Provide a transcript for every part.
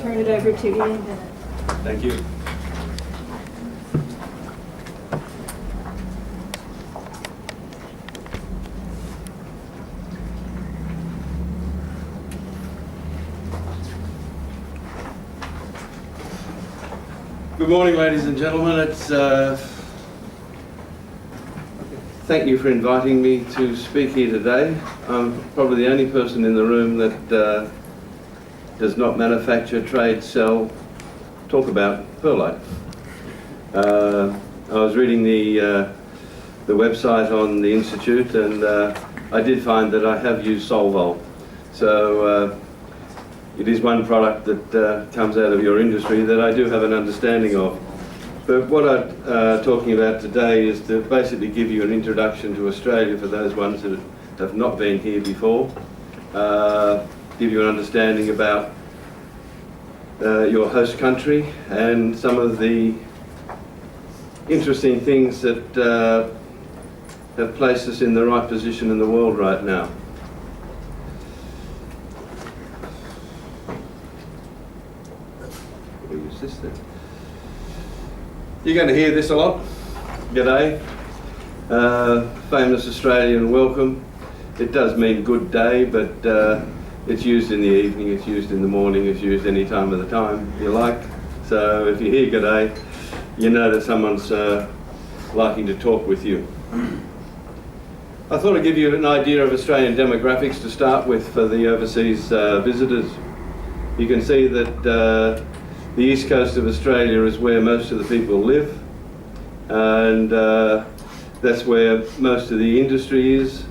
turn it over to Ian Bennett. Thank you. Good morning, ladies and gentlemen. Thank you for inviting me to speak here today. I'm probably the only person in the room that does not manufacture, trade, sell, talk about perlite. I was reading the website on the Institute, and I did find that I have used Solvol. So it is one product that comes out of your industry that I do have an understanding of. But what I'm talking about today is to basically give you an introduction to Australia for those ones that have not been here before, give you an understanding about your host country and some of the interesting things that have placed us in the right position in the world right now. We'll use this then. You're going to hear this a lot. G'day. Famous Australian welcome. It does mean good day, but it's used in the evening, it's used in the morning, it's used any time of the time you like. So if you hear g'day, you know that someone's liking to talk with you. I thought I'd give you an idea of Australian demographics to start with for the overseas visitors. You can see that the east coast of Australia is where most of the people live, and that's where most of the industry is.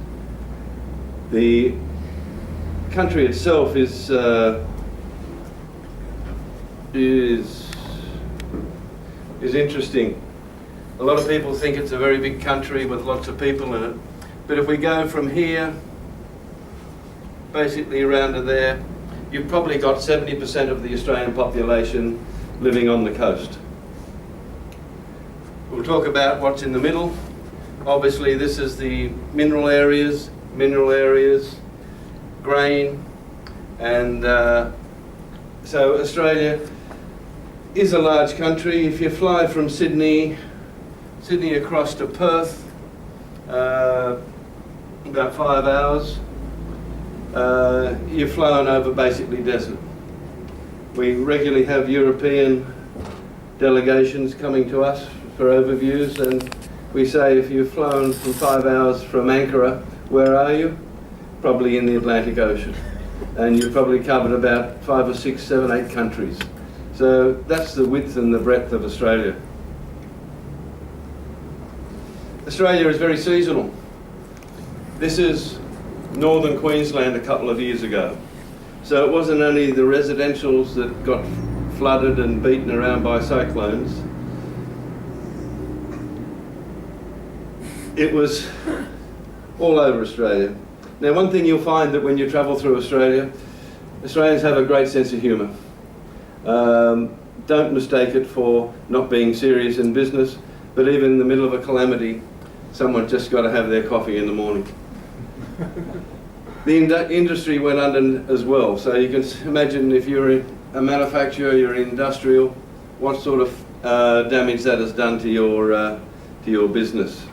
The country itself is interesting. A lot of people think it's a very big country with lots of people in it, but if we go from here basically around to there, you've probably got 70% of the Australian population living on the coast. We'll talk about what's in the middle. Obviously this is the mineral areas, grain, and so Australia is a large country. If you fly from Sydney across to Perth, about 5 hours, you're flown over basically desert. We regularly have European delegations coming to us for overviews, and we say, if you've flown from 5 hours from Ankara, where are you? Probably in the Atlantic Ocean. And you've probably covered about 5 or 6, 7, 8 countries. So that's the width and the breadth of Australia. Australia is very seasonal. This is northern Queensland a couple of years ago. So it wasn't only the residentials that got flooded and beaten around by cyclones. It was all over Australia. Now, one thing you'll find that when you travel through Australia, Australians have a great sense of humour. Don't mistake it for not being serious in business, but even in the middle of a calamity, someone's just got to have their coffee in the morning. The industry went under as well, so you can imagine if you're a manufacturer, you're industrial, what sort of damage that has done to your business.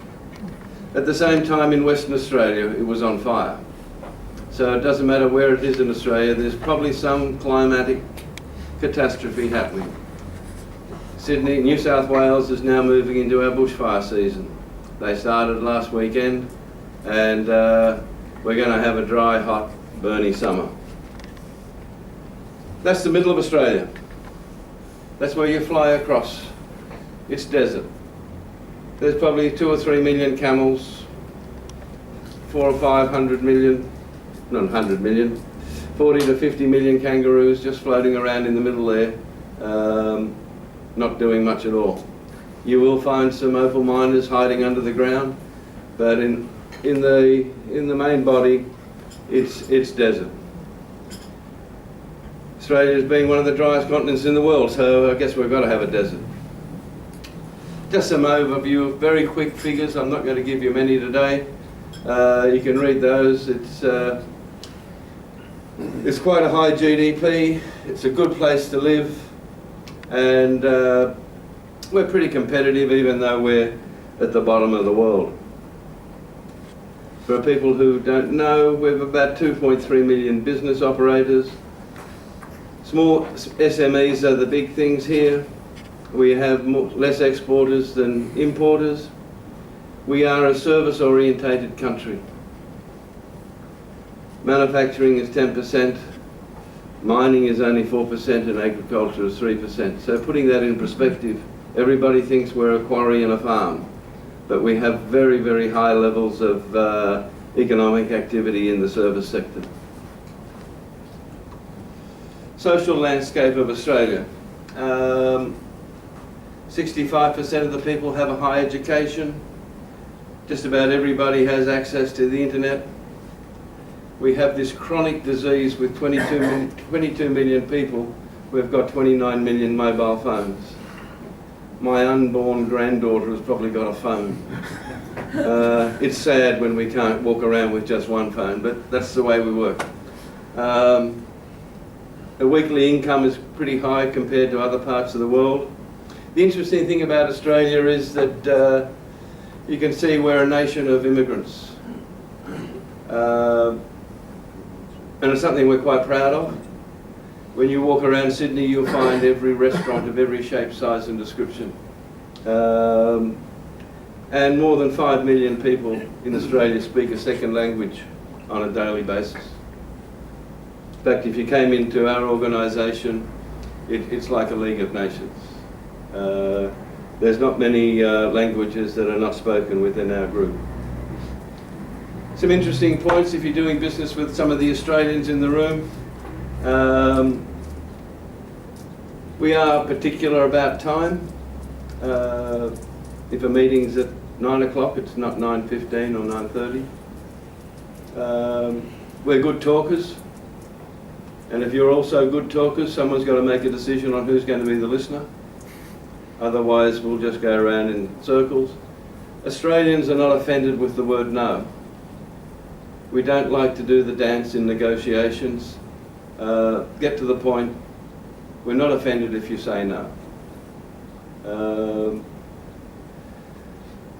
At the same time, in Western Australia, it was on fire. So it doesn't matter where it is in Australia, there's probably some climatic catastrophe happening. Sydney, New South Wales is now moving into our bushfire season. They started last weekend, and we're going to have a dry, hot, burny summer. That's the middle of Australia. That's where you fly across. It's desert. There's probably 2 or 3 million camels, 400 or 500 million, not 100 million, 40 to 50 million kangaroos just floating around in the middle there, not doing much at all. You will find some opal miners hiding under the ground, but in the main body, it's desert. Australia is being one of the driest continents in the world, so I guess we've got to have a desert. Just some overview, very quick figures. I'm not going to give you many today. You can read those. It's It's quite a high GDP, it's a good place to live, and we're pretty competitive even though we're at the bottom of the world. For people who don't know, we have about 2.3 million business operators. Small SMEs are the big things here. We have less exporters than importers. We are a service-orientated country. Manufacturing is 10%, mining is only 4%, and agriculture is 3%. So putting that in perspective, everybody thinks we're a quarry and a farm, but we have very, very high levels of economic activity in the service sector. Social landscape of Australia. 65% of the people have a high education. Just about everybody has access to the internet. We have this chronic disease with 22 million people. We've got 29 million mobile phones. My unborn granddaughter has probably got a phone. It's sad when we can't walk around with just one phone, but that's the way we work. The weekly income is pretty high compared to other parts of the world. The interesting thing about Australia is that you can see we're a nation of immigrants. And it's something we're quite proud of. When you walk around Sydney, you'll find every restaurant of every shape, size and description. And more than 5 million people in Australia speak a second language on a daily basis. In fact, if you came into our organisation, it's like a League of Nations. There's not many languages that are not spoken within our group. Some interesting points if you're doing business with some of the Australians in the room. We are particular about time. If a meeting's at 9 o'clock, it's not 9:15 or 9:30. We're good talkers. And if you're also good talkers, someone's got to make a decision on who's going to be the listener. Otherwise, we'll just go around in circles. Australians are not offended with the word no. We don't like to do the dance in negotiations. Get to the point. We're not offended if you say no.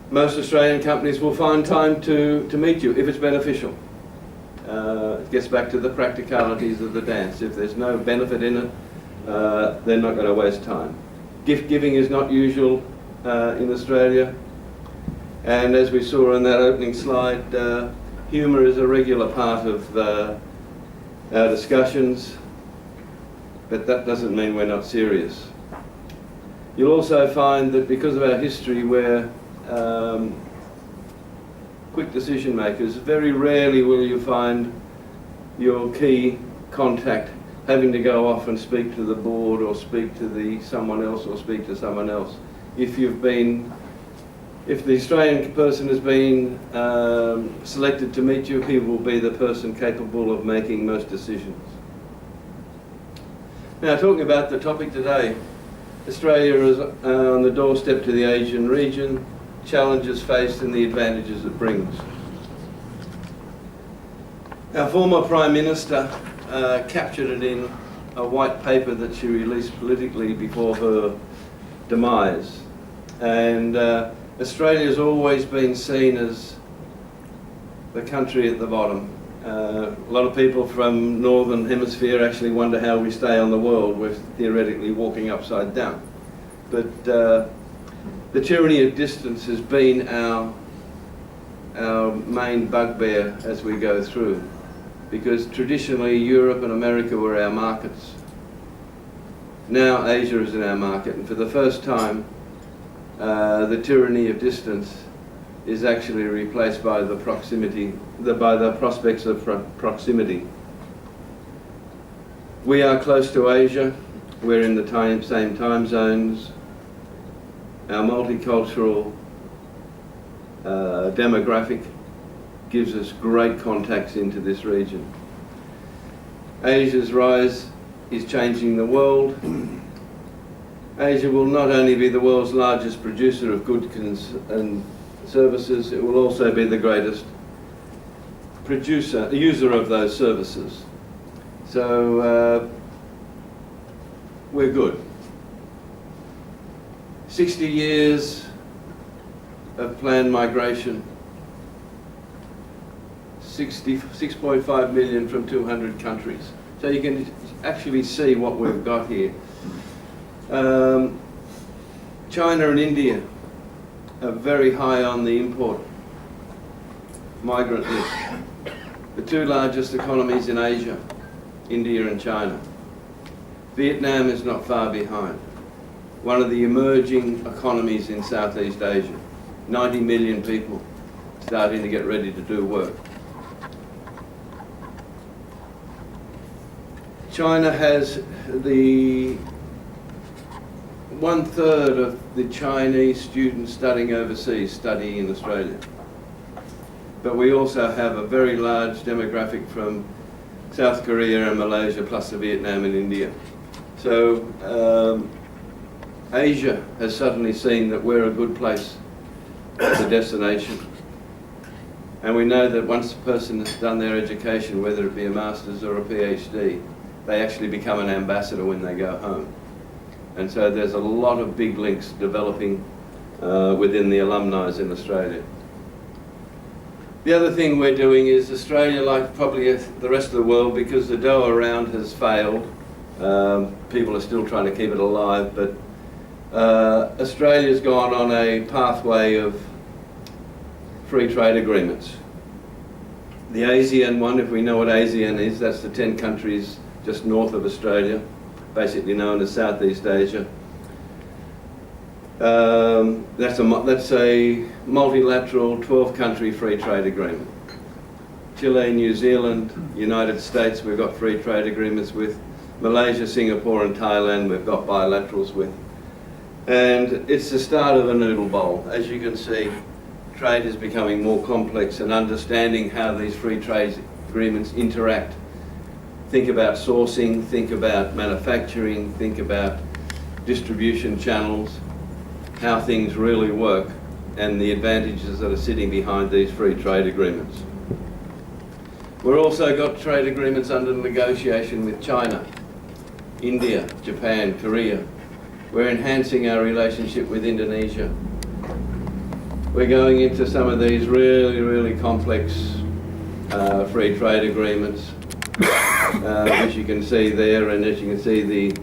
Most Australian companies will find time to meet you if it's beneficial. It gets back to the practicalities of the dance. If there's no benefit in it, they're not going to waste time. Gift giving is not usual in Australia. And as we saw in that opening slide, humour is a regular part of our discussions, but that doesn't mean we're not serious. You'll also find that because of our history, we're quick decision makers. Very rarely will you find your key contact having to go off and speak to the board or speak to someone else or speak to someone else. If the Australian person has been selected to meet you, he will be the person capable of making most decisions. Now, talking about the topic today, Australia is on the doorstep to the Asian region, challenges faced and the advantages it brings. Our former Prime Minister captured it in a white paper that she released politically before her demise. And Australia's always been seen as the country at the bottom. A lot of people from Northern Hemisphere actually wonder how we stay on the world. We're theoretically walking upside down. But the tyranny of distance has been our main bugbear as we go through, because traditionally Europe and America were our markets. Now Asia is in our market, and for the first time the tyranny of distance is actually replaced by the prospects of proximity. We are close to Asia, we're in the same time zones. Our multicultural demographic gives us great contacts into this region. Asia's rise is changing the world. Asia will not only be the world's largest producer of goods and services, it will also be the greatest user of those services. So we're good. 60 years of planned migration, 6.5 million from 200 countries. So you can actually see what we've got here. China and India are very high on the import migrant list. The two largest economies in Asia, India and China. Vietnam is not far behind. One of the emerging economies in Southeast Asia. 90 million people starting to get ready to do work. China has the 1/3 of the Chinese students studying overseas studying in Australia. But we also have a very large demographic from South Korea and Malaysia, plus the Vietnam and India. So Asia has suddenly seen that we're a good place as a destination. And we know that once a person has done their education, whether it be a master's or a PhD, they actually become an ambassador when they go home. And so there's a lot of big links developing within the alumni in Australia. The other thing we're doing is Australia, like probably the rest of the world, because the Doha round has failed, people are still trying to keep it alive, but Australia's gone on a pathway of free trade agreements. The ASEAN one, if we know what ASEAN is, that's the 10 countries just north of Australia, basically known as Southeast Asia. That's a multilateral 12-country free trade agreement. Chile, New Zealand, United States, we've got free trade agreements with. Malaysia, Singapore and Thailand, we've got bilaterals with. And it's the start of a noodle bowl. As you can see, trade is becoming more complex, and understanding how these free trade agreements interact. Think about sourcing, think about manufacturing, think about distribution channels, how things really work, and the advantages that are sitting behind these free trade agreements. We've also got trade agreements under negotiation with China, India, Japan, Korea. We're enhancing our relationship with Indonesia. We're going into some of these really, really complex free trade agreements, as you can see there, and as you can see the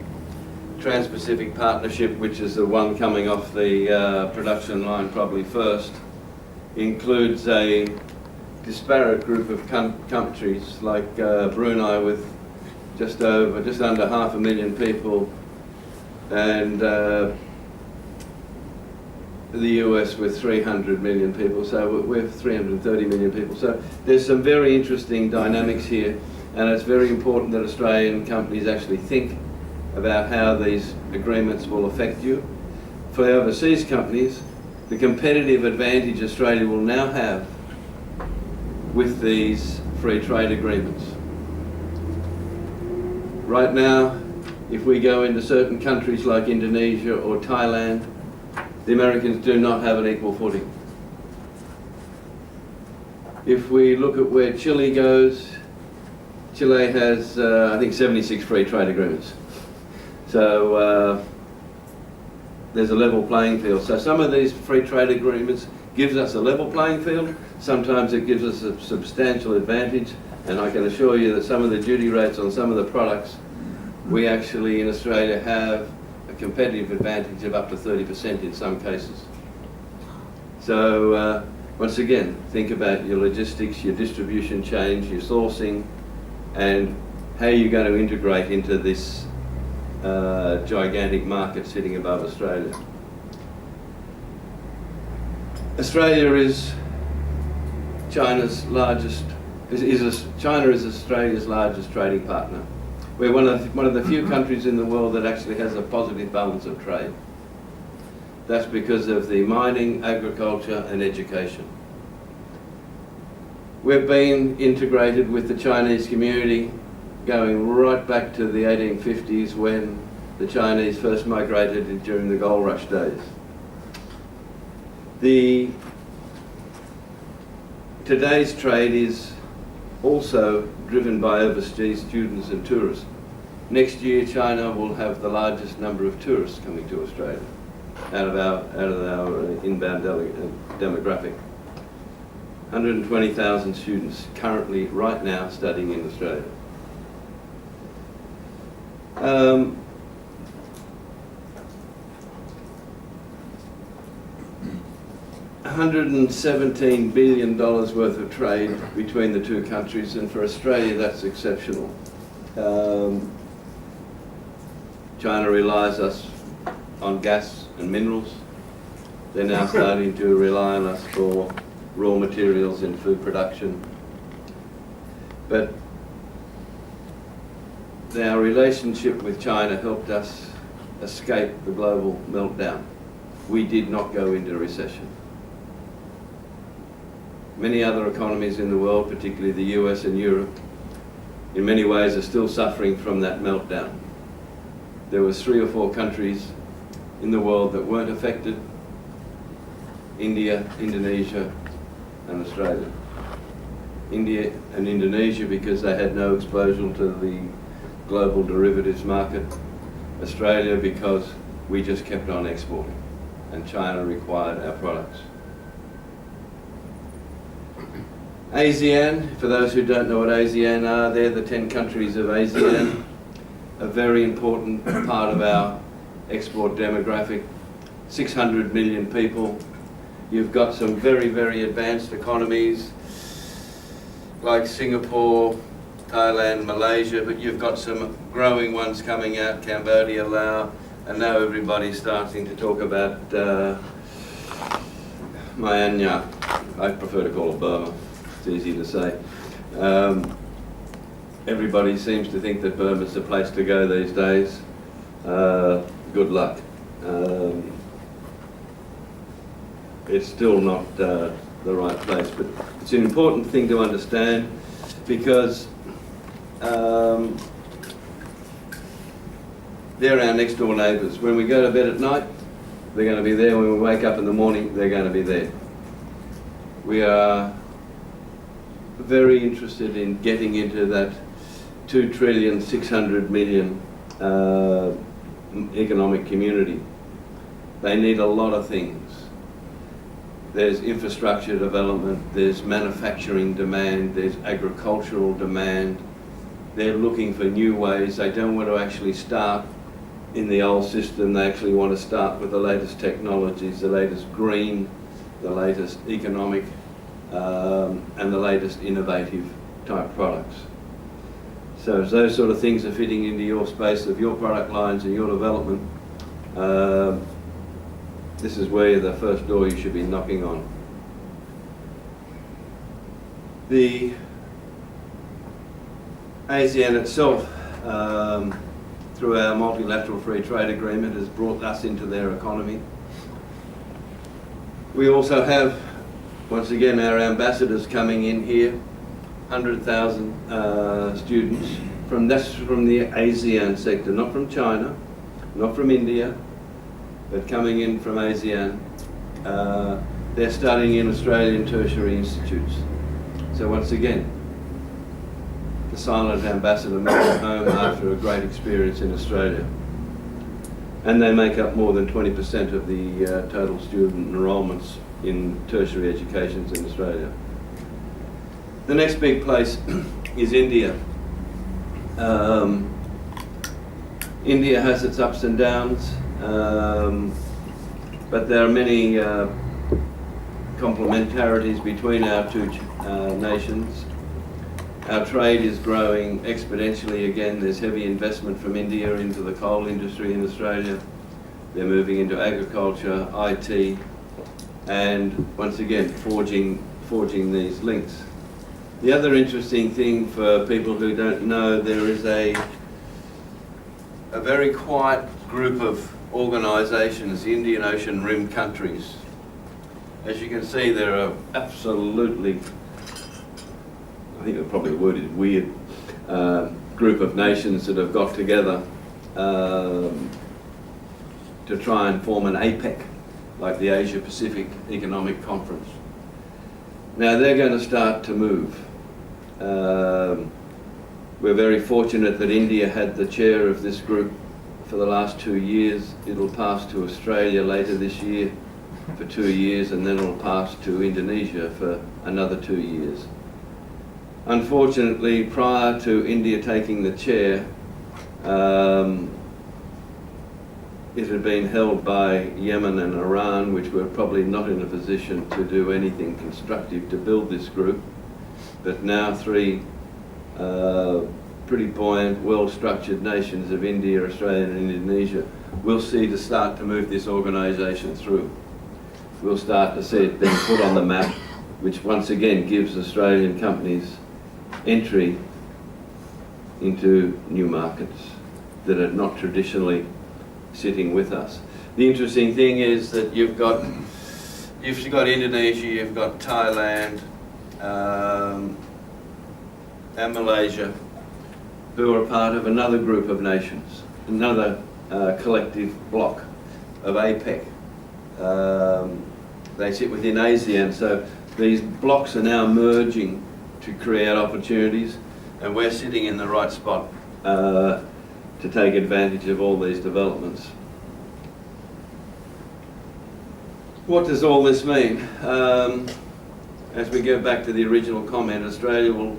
Trans-Pacific Partnership, which is the one coming off the production line probably first, includes a disparate group of countries like Brunei with just under 500,000 people, and the US with 300 million people, so we're 330 million people. So there's some very interesting dynamics here, and it's very important that Australian companies actually think about how these agreements will affect you. For overseas companies, the competitive advantage Australia will now have with these free trade agreements. Right now, if we go into certain countries like Indonesia or Thailand, the Americans do not have an equal footing. If we look at where Chile goes, Chile has, I think, 76 free trade agreements. So there's a level playing field. So some of these free trade agreements gives us a level playing field. Sometimes it gives us a substantial advantage, and I can assure you that some of the duty rates on some of the products, we actually in Australia have a competitive advantage of up to 30% in some cases. So once again, think about your logistics, your distribution chains, your sourcing, and how you're going to integrate into this gigantic market sitting above Australia. Australia is China's largest. China is Australia's largest trading partner. We're one of the few countries in the world that actually has a positive balance of trade. That's because of the mining, agriculture and education. We've been integrated with the Chinese community going right back to the 1850s when the Chinese first migrated during the gold rush days. Today's trade is also driven by overseas students and tourists. Next year, China will have the largest number of tourists coming to Australia out of our inbound demographic. 120,000 students currently, right now, studying in Australia. 117 billion dollars worth of trade between the two countries, and for Australia that's exceptional. China relies us on gas and minerals. They're now starting to rely on us for raw materials in food production. But our relationship with China helped us escape the global meltdown. We did not go into recession. Many other economies in the world, particularly the US and Europe, in many ways are still suffering from that meltdown. There was 3 or 4 countries in the world that weren't affected: India, Indonesia, and Australia. India and Indonesia because they had no exposure to the global derivatives market. Australia because we just kept on exporting, and China required our products. ASEAN, for those who don't know what ASEAN are, they're the 10 countries of ASEAN, a very important part of our export demographic. 600 million people. You've got some very, very advanced economies like Singapore, Thailand, Malaysia, but you've got some growing ones coming out, Cambodia, Laos, and now everybody's starting to talk about Myanmar. I prefer to call it Burma. It's easy to say. Everybody seems to think that Burma's the place to go these days. Good luck. It's still not the right place, but it's an important thing to understand because they're our next door neighbours. When we go to bed at night, they're going to be there. When we wake up in the morning, they're going to be there. We are very interested in getting into that 2,600,000,000,000 economic community. They need a lot of things. There's infrastructure development, there's manufacturing demand, there's agricultural demand. They're looking for new ways. They don't want to actually start in the old system. They actually want to start with the latest technologies, the latest green, the latest economic, and the latest innovative type products. So as those sort of things are fitting into your space of your product lines and your development, this is where the first door you should be knocking on. The ASEAN itself, through our multilateral free trade agreement, has brought us into their economy. We also have, once again, our ambassadors coming in here, 100,000 students from the ASEAN sector, not from China, not from India, but coming in from ASEAN. They're studying in Australian tertiary institutes. So once again, the silent ambassador moving home after a great experience in Australia. And they make up more than 20% of the total student enrolments in tertiary educations in Australia. The next big place is India. India has its ups and downs, but there are many complementarities between our two nations. Our trade is growing exponentially again. There's heavy investment from India into the coal industry in Australia. They're moving into agriculture, IT, and once again forging these links. The other interesting thing for people who don't know, there is a very quiet group of organisations, the Indian Ocean Rim countries. As you can see, there are absolutely, I think the probably word is weird, group of nations that have got together to try and form an APEC, like the Asia Pacific Economic Conference. Now they're going to start to move. We're very fortunate that India had the chair of this group for the last 2 years. It'll pass to Australia later this year for 2 years, and then it'll pass to Indonesia for another 2 years. Unfortunately, prior to India taking the chair, it had been held by Yemen and Iran, which were probably not in a position to do anything constructive to build this group. But now three pretty buoyant, well-structured nations of India, Australia and Indonesia will see to start to move this organisation through. We'll start to see it being put on the map, which once again gives Australian companies entry into new markets that are not traditionally sitting with us. The interesting thing is that you've got Indonesia, you've got Thailand, and Malaysia, who are part of another group of nations, another collective bloc of APEC. They sit within ASEAN, so these blocks are now merging to create opportunities, and we're sitting in the right spot to take advantage of all these developments. What does all this mean? As we go back to the original comment, Australia will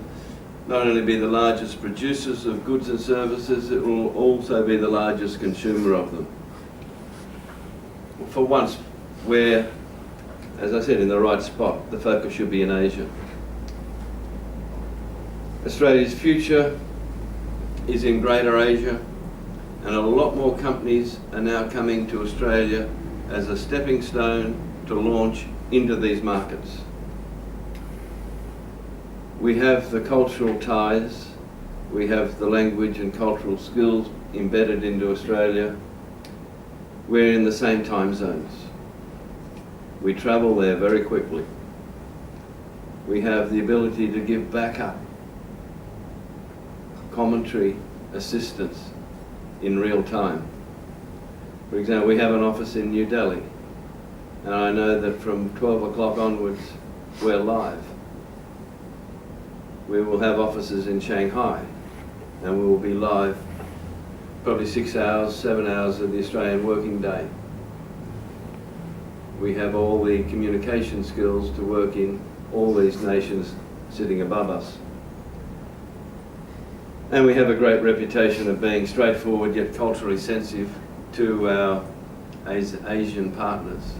not only be the largest producers of goods and services, it will also be the largest consumer of them. For once, we're, as I said, in the right spot. The focus should be in Asia. Australia's future is in Greater Asia, and a lot more companies are now coming to Australia as a stepping stone to launch into these markets. We have the cultural ties, we have the language and cultural skills embedded into Australia. We're in the same time zones. We travel there very quickly. We have the ability to give backup, commentary, assistance in real time. For example, we have an office in New Delhi, and I know that from 12 o'clock onwards, we're live. We will have offices in Shanghai, and we will be live probably 6 hours, 7 hours of the Australian working day. We have all the communication skills to work in all these nations sitting above us. And we have a great reputation of being straightforward yet culturally sensitive to our Asian partners.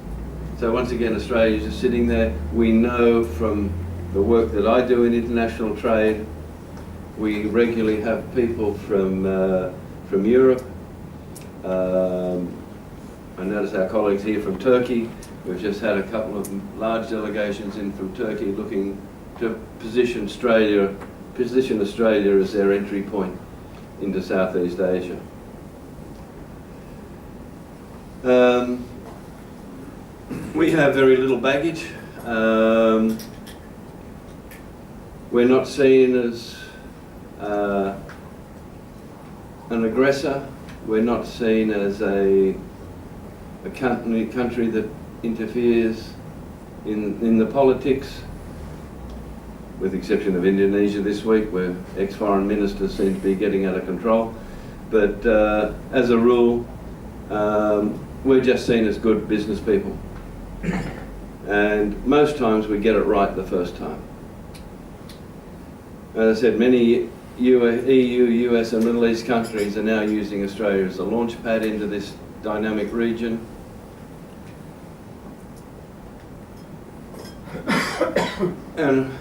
So once again, Australia is just sitting there. We know from the work that I do in international trade, we regularly have people from Europe. I notice our colleagues here from Turkey. We've just had a couple of large delegations in from Turkey looking to position Australia as their entry point into Southeast Asia. We have very little baggage. We're not seen as an aggressor. We're not seen as a country that interferes in the politics, with the exception of Indonesia this week, where ex-foreign ministers seem to be getting out of control. But as a rule, we're just seen as good business people. And most times we get it right the first time. As I said, many EU, US and Middle East countries are now using Australia as a launch pad into this dynamic region. And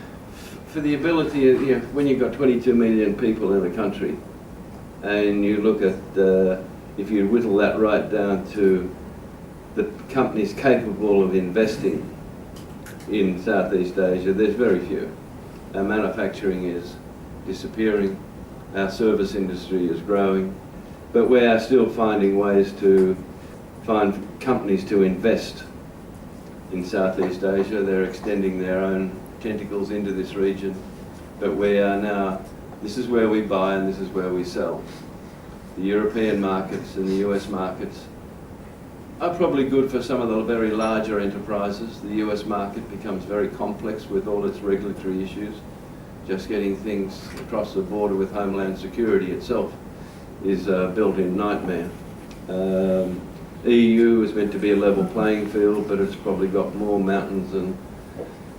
for the ability of, when you've got 22 million people in a country, and you look at, if you whittle that right down to the companies capable of investing in Southeast Asia, there's very few. Our manufacturing is disappearing, our service industry is growing, but we are still finding ways to find companies to invest in Southeast Asia. They're extending their own tentacles into this region, but we are now, this is where we buy and this is where we sell. The European markets and the US markets are probably good for some of the very larger enterprises. The US market becomes very complex with all its regulatory issues. just getting things across the border with Homeland Security itself is a built-in nightmare. EU is meant to be a level playing field, but it's probably got more mountains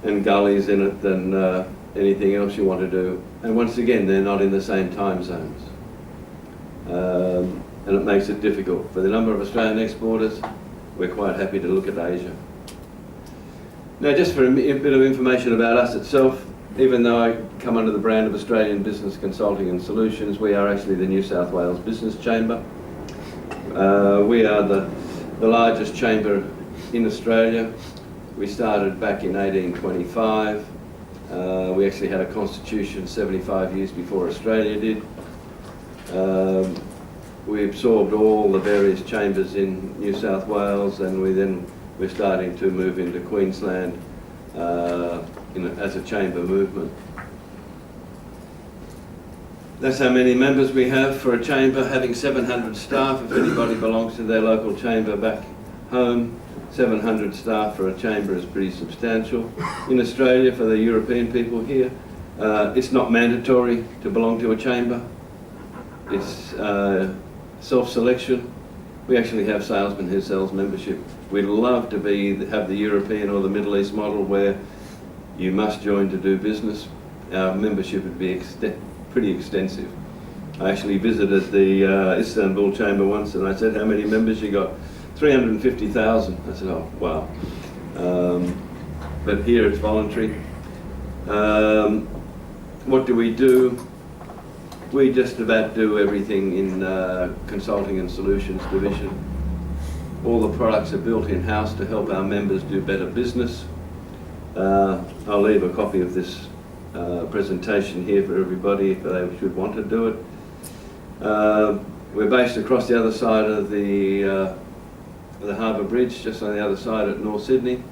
and gullies in it than anything else you want to do. And once again, they're not in the same time zones. And it makes it difficult. For the number of Australian exporters, we're quite happy to look at Asia. Now, just for a bit of information about us itself, even though I come under the brand of Australian Business Consulting and Solutions, we are actually the New South Wales Business Chamber. We are the largest chamber in Australia. We started back in 1825. We actually had a constitution 75 years before Australia did. We absorbed all the various chambers in New South Wales, and we're starting to move into Queensland as a chamber movement. That's how many members we have for a chamber, having 700 staff. If anybody belongs to their local chamber back home, 700 staff for a chamber is pretty substantial. In Australia, for the European people here, it's not mandatory to belong to a chamber. It's self-selection. We actually have salesmen who sells membership. We'd love to have the European or the Middle East model where you must join to do business. Our membership would be pretty extensive. I actually visited the Istanbul chamber once, and I said, "How many members you got?" 350,000. I said, "Oh, wow." But here it's voluntary. What do? We just about do everything in Consulting and Solutions division. All the products are built in-house to help our members do better business. I'll leave a copy of this presentation here for everybody if they should want to do it. We're based across the other side of the Harbour Bridge, just on the other side at North Sydney,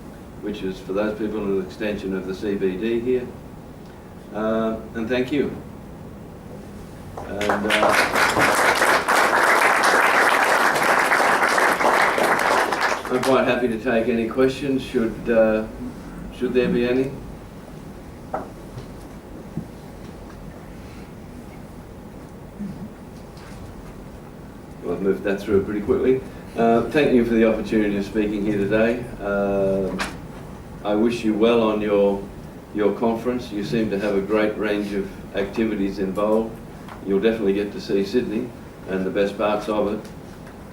which is, for those people, an extension of the CBD here. And thank you. And, I'm quite happy to take any questions, should there be any. Well, I've moved that through pretty quickly. Thank you for the opportunity of speaking here today. I wish you well on your conference. You seem to have a great range of activities involved. You'll definitely get to see Sydney and the best parts of it.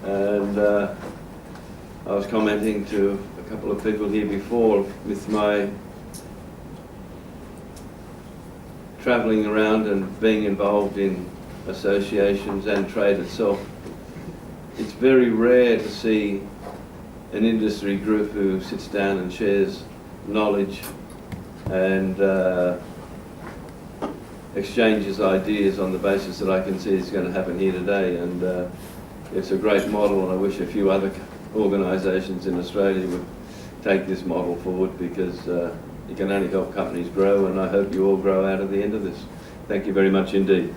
And I was commenting to a couple of people here before with my travelling around and being involved in associations and trade itself. It's very rare to see an industry group who sits down and shares knowledge and exchanges ideas on the basis that I can see is going to happen here today. And it's a great model, and I wish a few other organisations in Australia would take this model forward, because it can only help companies grow, and I hope you all grow out of the end of this. Thank you very much indeed.